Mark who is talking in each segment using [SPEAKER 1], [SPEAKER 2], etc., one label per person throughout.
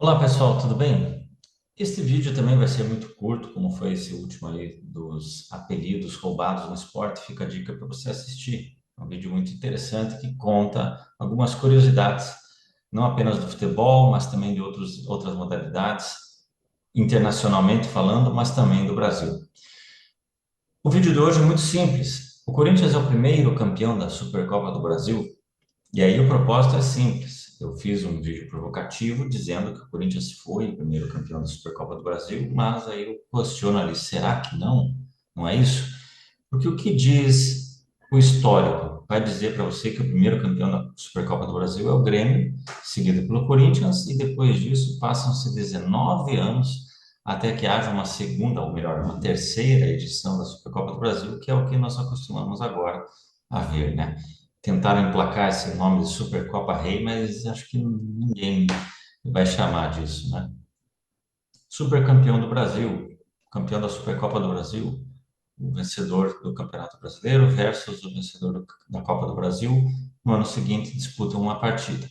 [SPEAKER 1] Olá pessoal, tudo bem? Este vídeo também vai ser muito curto, como foi esse último aí dos apelidos roubados no esporte. Fica a dica para você assistir. É um vídeo muito interessante que conta algumas curiosidades, não apenas do futebol, mas também de outras modalidades, internacionalmente falando, mas também do Brasil. O vídeo de hoje é muito simples. O Corinthians é o primeiro campeão da Supercopa do Brasil. E aí o propósito é simples. Eu fiz um vídeo provocativo dizendo que o Corinthians foi o primeiro campeão da Supercopa do Brasil, mas aí eu questiono ali, será que não? Não é isso? Porque o que diz o histórico? Vai dizer para você que o primeiro campeão da Supercopa do Brasil é o Grêmio, seguido pelo Corinthians, e depois disso passam-se 19 anos até que haja uma segunda, ou melhor, uma terceira edição da Supercopa do Brasil, que é o que nós acostumamos agora a ver, né? Tentaram emplacar esse nome de Supercopa Rei, mas acho que ninguém vai chamar disso, né? Supercampeão do Brasil, campeão da Supercopa do Brasil, o vencedor do Campeonato Brasileiro versus o vencedor da Copa do Brasil. No ano seguinte disputam uma partida.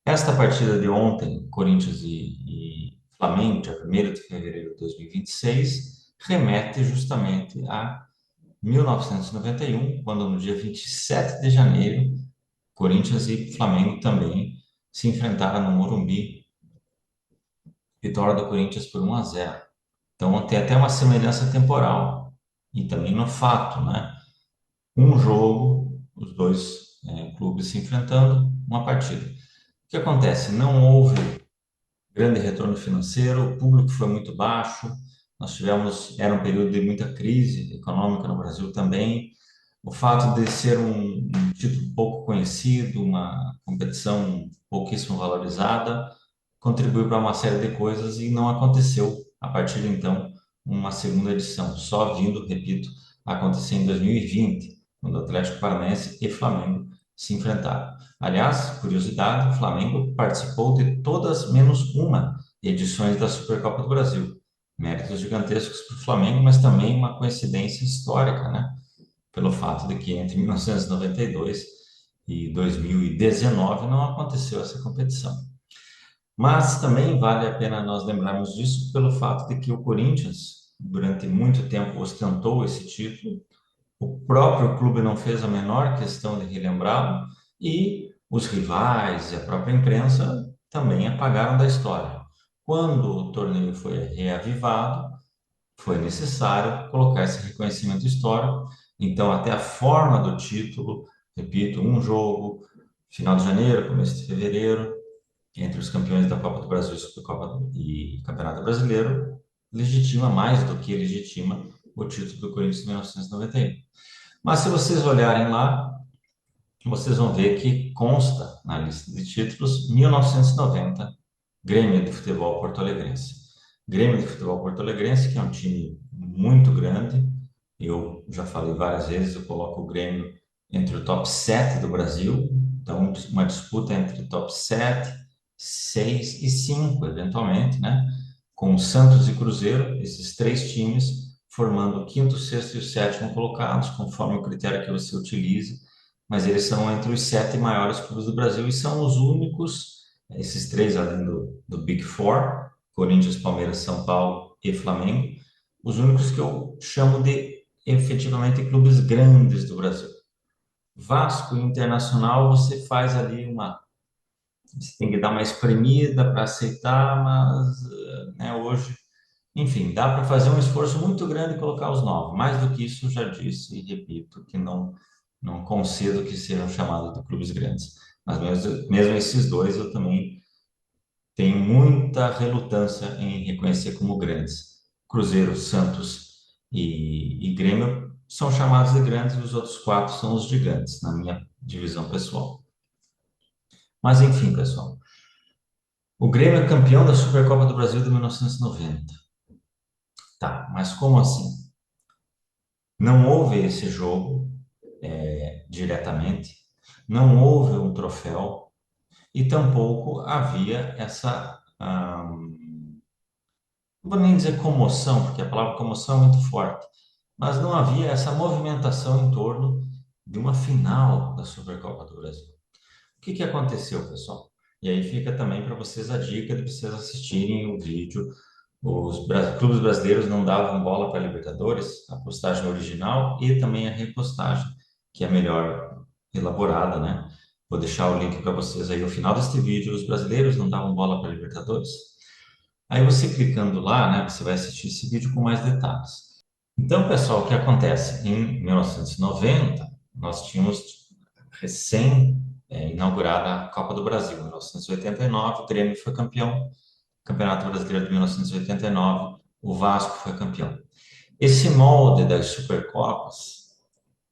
[SPEAKER 1] Esta partida de ontem, Corinthians e Flamengo, dia 1º de fevereiro de 2026, remete justamente a 1991, quando no dia 27 de janeiro Corinthians e Flamengo também se enfrentaram no Morumbi, vitória do Corinthians por 1-0. Então tem até uma semelhança temporal e também no fato, né? Um jogo, os dois clubes se enfrentando, uma partida. O que acontece? Não houve grande retorno financeiro, o público foi muito baixo, nós tivemos, era um período de muita crise econômica no Brasil também. O fato de ser um título pouco conhecido, uma competição pouquíssimo valorizada, contribuiu para uma série de coisas e não aconteceu a partir de então uma segunda edição, só vindo, repito, a acontecer em 2020, quando o Atlético Paranaense e Flamengo se enfrentaram. Aliás, curiosidade, o Flamengo participou de todas menos uma edições da Supercopa do Brasil. Méritos gigantescos para o Flamengo, mas também uma coincidência histórica, né? Pelo fato de que entre 1992 e 2019 não aconteceu essa competição. Mas também vale a pena nós lembrarmos disso pelo fato de que o Corinthians, durante muito tempo, ostentou esse título, o próprio clube não fez a menor questão de relembrá-lo e os rivais e a própria imprensa também apagaram da história. Quando o torneio foi reavivado, foi necessário colocar esse reconhecimento histórico. Então, até a forma do título, repito, um jogo, final de janeiro, começo de fevereiro, entre os campeões da Copa do Brasil, Supercopa e Campeonato Brasileiro, legitima mais do que legitima o título do Corinthians em 1991. Mas se vocês olharem lá, vocês vão ver que consta na lista de títulos 1990, Grêmio de Futebol Porto Alegrense. Grêmio de Futebol Porto Alegrense, que é um time muito grande, eu já falei várias vezes, eu coloco o Grêmio entre o top 7 do Brasil, então uma disputa entre top 7, 6 e 5, eventualmente, né? Com Santos e Cruzeiro, esses três times formando o quinto, sexto e o sétimo colocados, conforme o critério que você utilize, mas eles são entre os sete maiores clubes do Brasil e são os únicos, esses três além do Big Four, Corinthians, Palmeiras, São Paulo e Flamengo, os únicos que eu chamo de efetivamente clubes grandes do Brasil. Vasco e Internacional, você faz ali uma. Você tem que dar uma espremida para aceitar, mas né, hoje, enfim, dá para fazer um esforço muito grande e colocar os nove. Mais do que isso, já disse e repito que não concedo que sejam chamados de clubes grandes. Mas mesmo esses dois eu também tenho muita relutância em reconhecer como grandes. Cruzeiro, Santos e Grêmio são chamados de grandes e os outros quatro são os gigantes, na minha divisão pessoal. Mas enfim, pessoal. O Grêmio é campeão da Supercopa do Brasil de 1990. Tá, mas como assim? Não houve esse jogo diretamente, não houve um troféu e tampouco havia essa, não vou nem dizer comoção, porque a palavra comoção é muito forte, mas não havia essa movimentação em torno de uma final da Supercopa do Brasil. O que que aconteceu, pessoal? E aí fica também para vocês a dica de vocês assistirem o vídeo. Os clubes brasileiros não davam bola para Libertadores, a postagem original e também a repostagem, que é melhor elaborada, né? Vou deixar o link para vocês aí no final deste vídeo. Os brasileiros não davam bola para Libertadores. Aí você clicando lá, né, você vai assistir esse vídeo com mais detalhes. Então, pessoal, o que acontece? Em 1990, nós tínhamos recém inaugurada a Copa do Brasil. Em 1989, o Grêmio foi campeão. Campeonato Brasileiro de 1989, o Vasco foi campeão. Esse molde das Supercopas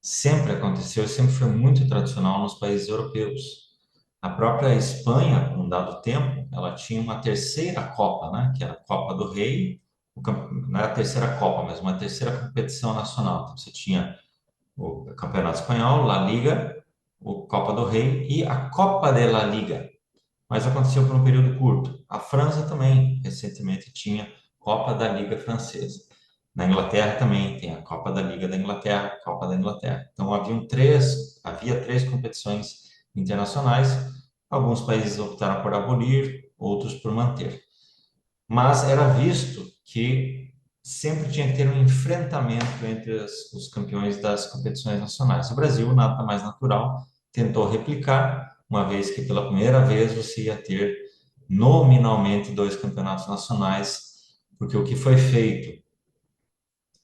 [SPEAKER 1] sempre aconteceu e sempre foi muito tradicional nos países europeus. A própria Espanha, por um dado tempo, ela tinha uma terceira Copa, né? Que era a Copa do Rei, não era a terceira Copa, mas uma terceira competição nacional. Então, você tinha o Campeonato Espanhol, La Liga, o Copa do Rei e a Copa de La Liga, mas aconteceu por um período curto. A França também, recentemente, tinha Copa da Liga Francesa. Na Inglaterra também tem a Copa da Liga da Inglaterra, Copa da Inglaterra. Então havia três competições internacionais. Alguns países optaram por abolir, outros por manter. Mas era visto que sempre tinha que ter um enfrentamento entre os campeões das competições nacionais. O Brasil, nada mais natural, tentou replicar, uma vez que pela primeira vez você ia ter nominalmente dois campeonatos nacionais, porque o que foi feito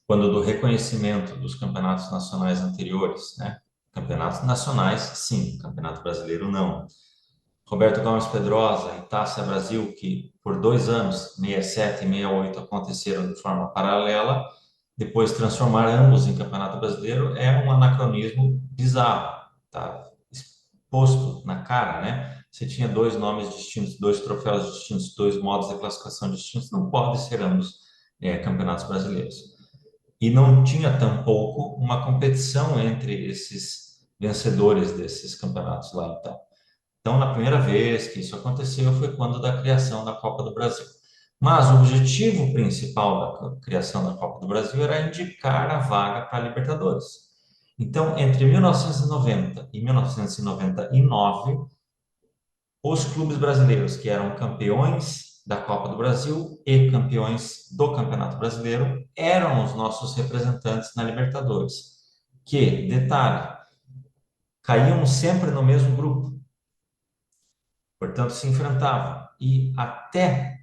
[SPEAKER 1] quando do reconhecimento dos campeonatos nacionais anteriores, né? Campeonatos nacionais, sim, Campeonato Brasileiro não. Roberto Gomes Pedrosa e Taça Brasil, que por 2 anos, 67 e 68, aconteceram de forma paralela, depois transformar ambos em Campeonato Brasileiro é um anacronismo bizarro, tá exposto na cara, né? Você tinha dois nomes distintos, dois troféus distintos, dois modos de classificação distintos, não pode ser ambos campeonatos brasileiros. E não tinha tampouco uma competição entre esses vencedores desses campeonatos lá, então. Então, na primeira vez que isso aconteceu foi quando da criação da Copa do Brasil. Mas o objetivo principal da criação da Copa do Brasil era indicar a vaga para a Libertadores. Então, entre 1990 e 1999, os clubes brasileiros que eram campeões da Copa do Brasil e campeões do Campeonato Brasileiro eram os nossos representantes na Libertadores. Que, detalhe, caíam sempre no mesmo grupo. Portanto, se enfrentavam e até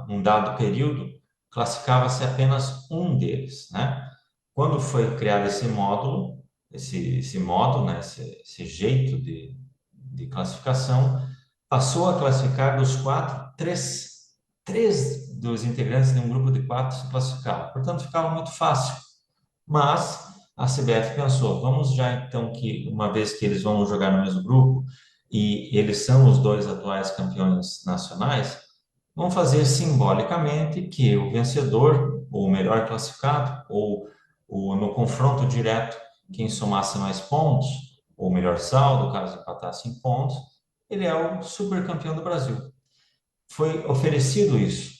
[SPEAKER 1] um dado período classificava-se apenas um deles, né? Quando foi criado esse módulo, esse modo, né? Esse jeito de classificação, passou a classificar dos quatro, três dos integrantes de um grupo de quatro se classificavam. Portanto, ficava muito fácil. Mas a CBF pensou, vamos já então que, uma vez que eles vão jogar no mesmo grupo, e eles são os dois atuais campeões nacionais, vão fazer simbolicamente que o vencedor, ou o melhor classificado, ou no confronto direto, quem somasse mais pontos, ou melhor saldo, caso empatasse em pontos, ele é o supercampeão do Brasil. Foi oferecido isso,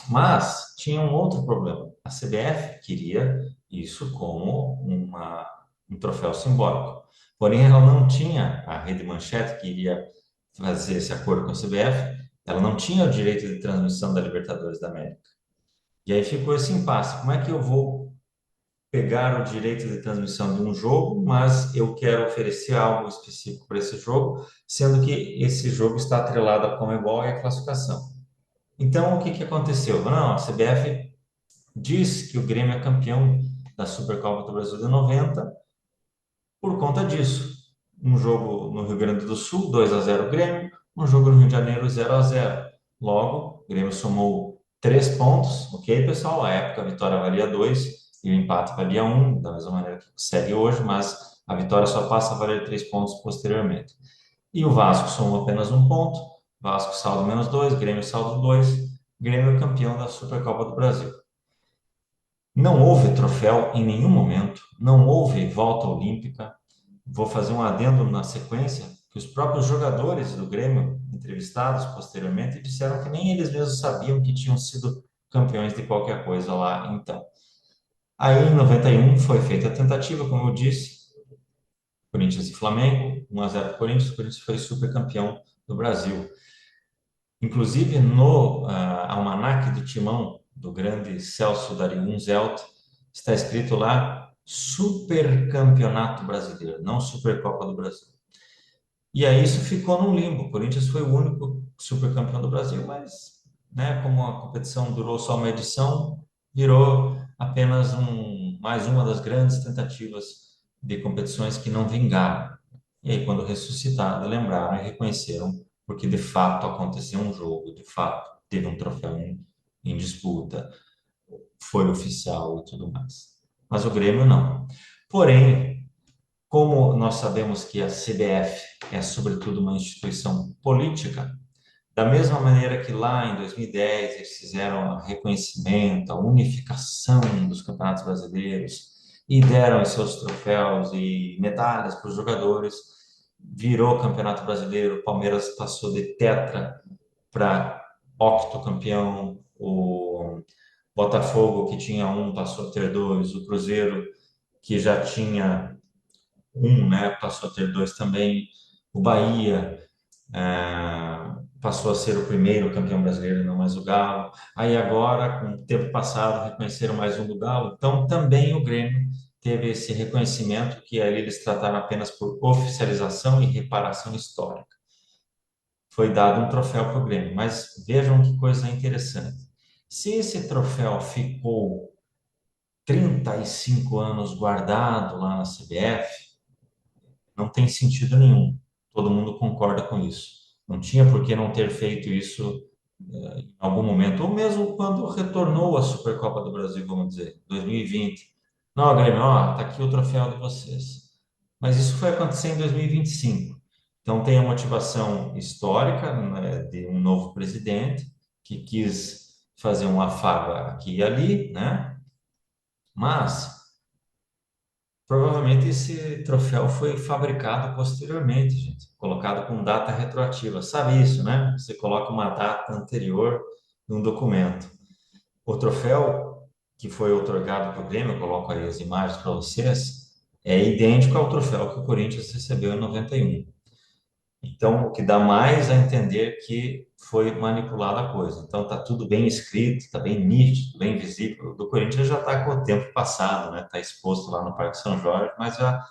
[SPEAKER 1] mas tinha um outro problema. A CBF queria isso como um troféu simbólico. Porém, ela não tinha, a Rede Manchete, que iria fazer esse acordo com a CBF, ela não tinha o direito de transmissão da Libertadores da América. E aí ficou esse impasse. Como é que eu vou pegar o direito de transmissão de um jogo, mas eu quero oferecer algo específico para esse jogo, sendo que esse jogo está atrelado à Conmebol e à classificação? Então, o que que aconteceu? Não, a CBF diz que o Grêmio é campeão da Supercopa do Brasil de 90 por conta disso. Um jogo no Rio Grande do Sul, 2-0 Grêmio, um jogo no Rio de Janeiro, 0-0. Logo, o Grêmio somou 3 pontos, ok, pessoal? À época, a vitória valia 2 e o empate valia 1, da mesma maneira que segue hoje, mas a vitória só passa a valer 3 pontos posteriormente. E o Vasco somou apenas 1 ponto, Vasco saldo -2, Grêmio saldo 2, Grêmio é campeão da Supercopa do Brasil. Não houve troféu em nenhum momento, não houve volta olímpica. Vou fazer um adendo na sequência, que os próprios jogadores do Grêmio, entrevistados posteriormente, disseram que nem eles mesmos sabiam que tinham sido campeões de qualquer coisa lá então. Aí, em 91, foi feita a tentativa, como eu disse, Corinthians e Flamengo, 1-0 Corinthians, o Corinthians foi super campeão do Brasil. Inclusive, no almanaque do Timão, do grande Celso Dario Zelt, está escrito lá Super Campeonato Brasileiro, não Supercopa do Brasil. E aí isso ficou num limbo. O Corinthians foi o único supercampeão do Brasil, mas, né, como a competição durou só uma edição, virou apenas mais uma das grandes tentativas de competições que não vingaram. E aí, quando ressuscitado, lembraram e reconheceram, porque de fato aconteceu um jogo, de fato teve um troféu em disputa, foi oficial e tudo mais. Mas o Grêmio não. Porém, como nós sabemos que a CBF é, sobretudo, uma instituição política, da mesma maneira que lá em 2010 eles fizeram o reconhecimento, a unificação dos campeonatos brasileiros e deram os seus troféus e medalhas para os jogadores, virou Campeonato Brasileiro, o Palmeiras passou de tetra para octocampeão, o Botafogo, que tinha um, passou a ter dois, o Cruzeiro, que já tinha um, né, passou a ter dois também. O Bahia passou a ser o primeiro campeão brasileiro, não mais o Galo. Aí agora, com o tempo passado, reconheceram mais um do Galo. Então também o Grêmio teve esse reconhecimento que ali eles trataram apenas por oficialização e reparação histórica. Foi dado um troféu para o Grêmio, mas vejam que coisa interessante. Se esse troféu ficou 35 anos guardado lá na CBF, não tem sentido nenhum. Todo mundo concorda com isso. Não tinha por que não ter feito isso em algum momento, ou mesmo quando retornou a Supercopa do Brasil, vamos dizer, 2020. Não, Grêmio, ó, tá aqui o troféu de vocês. Mas isso foi acontecer em 2025. Então tem a motivação histórica, né, de um novo presidente que quis fazer um afago aqui e ali, né? Mas provavelmente esse troféu foi fabricado posteriormente, gente, colocado com data retroativa. Sabe isso, né? Você coloca uma data anterior num documento. O troféu que foi otorgado para o Grêmio, eu coloco aí as imagens para vocês, é idêntico ao troféu que o Corinthians recebeu em 91. Então, o que dá mais a entender que foi manipulada a coisa. Então, tá tudo bem escrito, tá bem nítido, bem visível. O do Corinthians já está com o tempo passado, né? Tá exposto lá no Parque São Jorge, mas já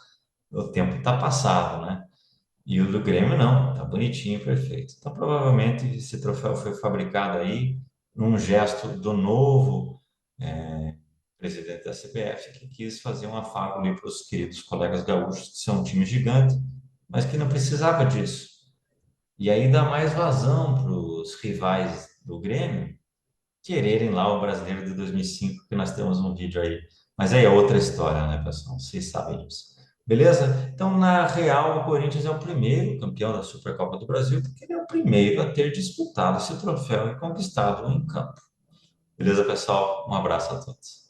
[SPEAKER 1] o tempo está passado, né? E o do Grêmio não, tá bonitinho, perfeito. Então, provavelmente esse troféu foi fabricado aí num gesto do novo presidente da CBF, que quis fazer um afago ali para os queridos colegas gaúchos, que são um time gigante, mas que não precisava disso. E aí dá mais vazão para os rivais do Grêmio quererem lá o brasileiro de 2005, que nós temos um vídeo aí. Mas aí é outra história, né, pessoal? Vocês sabem disso. Beleza? Então, na real, o Corinthians é o primeiro campeão da Supercopa do Brasil, porque ele é o primeiro a ter disputado esse troféu e conquistado em campo. Beleza, pessoal? Um abraço a todos.